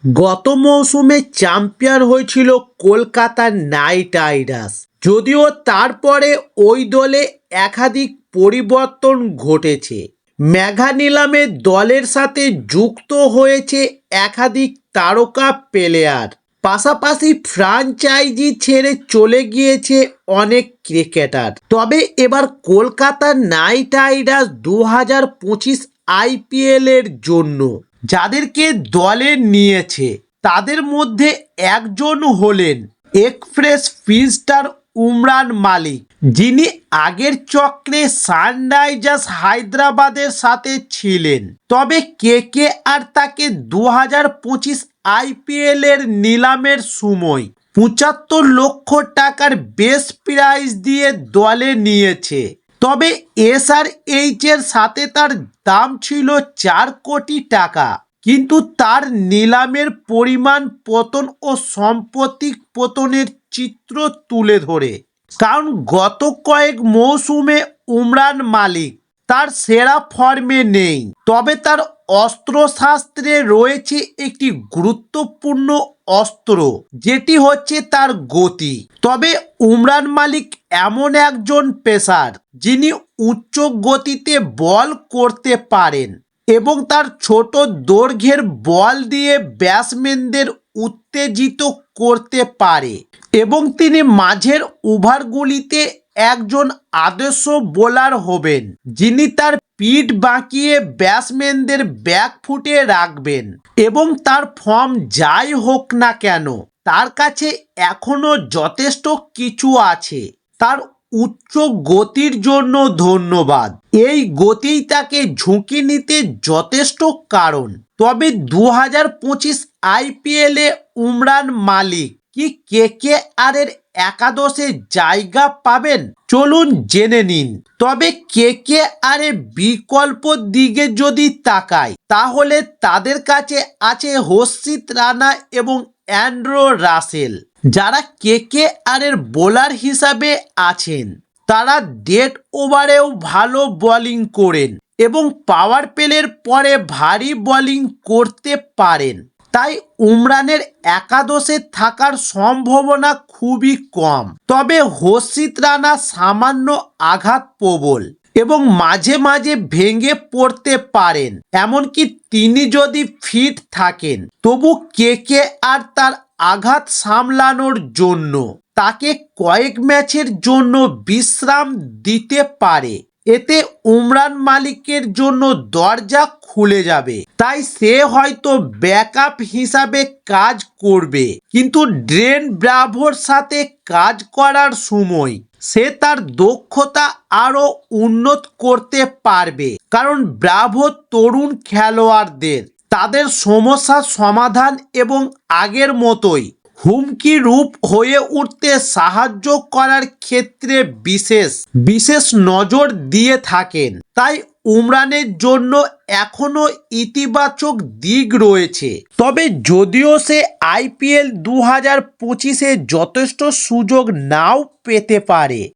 গত মৌসুমে চ্যাম্পিয়ন হয়েছিল কলকাতা নাইট রাইডার্স। যদিও তারপরে ওই দলে একাধিক পরিবর্তন ঘটেছে। মেগা নিলামে দলের সাথে যুক্ত হয়েছে একাধিক তারকা প্লেয়ার। পাশাপাশি ফ্র্যাঞ্চাইজি ছেড়ে চলে গিয়েছে অনেক ক্রিকেটার। তবে এবার কলকাতা নাইট রাইডার্স 2025 IPL এর জন্য যাদেরকে দলে নিয়েছে তাদের মধ্যে একজন হলেন এক্সপ্রেস স্পিনার উমরান মালিক, যিনি আগের চক্রে সানরাইজার্স হায়দ্রাবাদের সাথে ছিলেন। তবে KKR তাকে 2025 IPL এর নিলামের সময় 75 লক্ষ টাকার বেস প্রাইস দিয়ে দলে নিয়েছে। তবে SRH এর সাথে তার দাম ছিল 4 কোটি টাকা, কিন্তু তার নিলামের পরিমাণ পতন ও সাম্প্রতিক পতনের চিত্র তুলে ধরে। কারণ গত কয়েক মৌসুমে উমরান মালিক তার সেরা ফর্মে নেই। তবে তার অস্ত্রশাস্ত্রে রয়েছে একটি গুরুত্বপূর্ণ অস্ত্র, যেটি হচ্ছে তার গতি। তবে উমরান মালিক এমন একজন পেসার যিনি উচ্চ গতিতে বল করতে পারেন এবং তার ছোট দৈর্ঘ্যের বল দিয়ে ব্যাটসম্যানদের উত্তেজিত করতে পারে, এবং তিনি মাঝের ওভারগুলিতে একজন আদর্শ বোলার হবেন যিনি তার পিঠ বাঁকিয়ে ব্যাটসম্যানদের ব্যাকফুটে রাখবেন। এবং তার ফর্ম যাই হোক না কেন, তার কাছে এখনো যথেষ্ট কিছু আছে। তার উচ্চ গতির জন্য ধন্যবাদ। এই গতিই তাকে ঝুঁকি নিতে যথেষ্ট কারণ। তবে 2025 IPL এ উমরান মালিক কি KKR এর একাদশে জায়গা পাবেন? চলুন জেনে নিন। তবে KKR এর বিকল্প দিকে যদি তাকাই, তাহলে তাদের কাছে আছে হর্ষিত রানা এবং অ্যান্ড্রু রাসেল, যারা KKR এর বোলার হিসাবে আছেন। তারা ডেড ওভারেও ভালো বোলিং করেন এবং পাওয়ার প্লের পরে ভারী বোলিং করতে পারেন। তাই উমরানের একাদশে থাকার সম্ভাবনা খুবই কম। তবে হর্ষিত রানা সামান্য আঘাতপ্রবণ এবং মাঝে মাঝে ভেঙে পড়তে পারেন। এমনকি তিনি যদি ফিট থাকেন, তবু KKR তার আঘাত সামলানোর জন্য তাকে কয়েক ম্যাচের জন্য বিশ্রাম দিতে পারে। এতে উমরান মালিকের জন্য দরজা খুলে যাবে। তাই সে হয়তো ব্যাকআপ হিসাবে কাজ করবে, কিন্তু ডেন ব্রাভোর সাথে কাজ করার সময় সে তার দক্ষতা আরও উন্নত করতে পারবে। কারণ ব্রাভো তরুণ খেলোয়াড়দের তাদের সমস্যার সমাধান এবং আগের মতোই হুমকি রূপ হয়ে উঠতে সাহায্য করার ক্ষেত্রে বিশেষ নজর দিয়ে থাকেন। তাই উমরানের জন্য এখনো ইতিবাচক দিক রয়েছে। তবে যদিও সে IPL 2025-এ যথেষ্ট সুযোগ নাও পেতে পারে,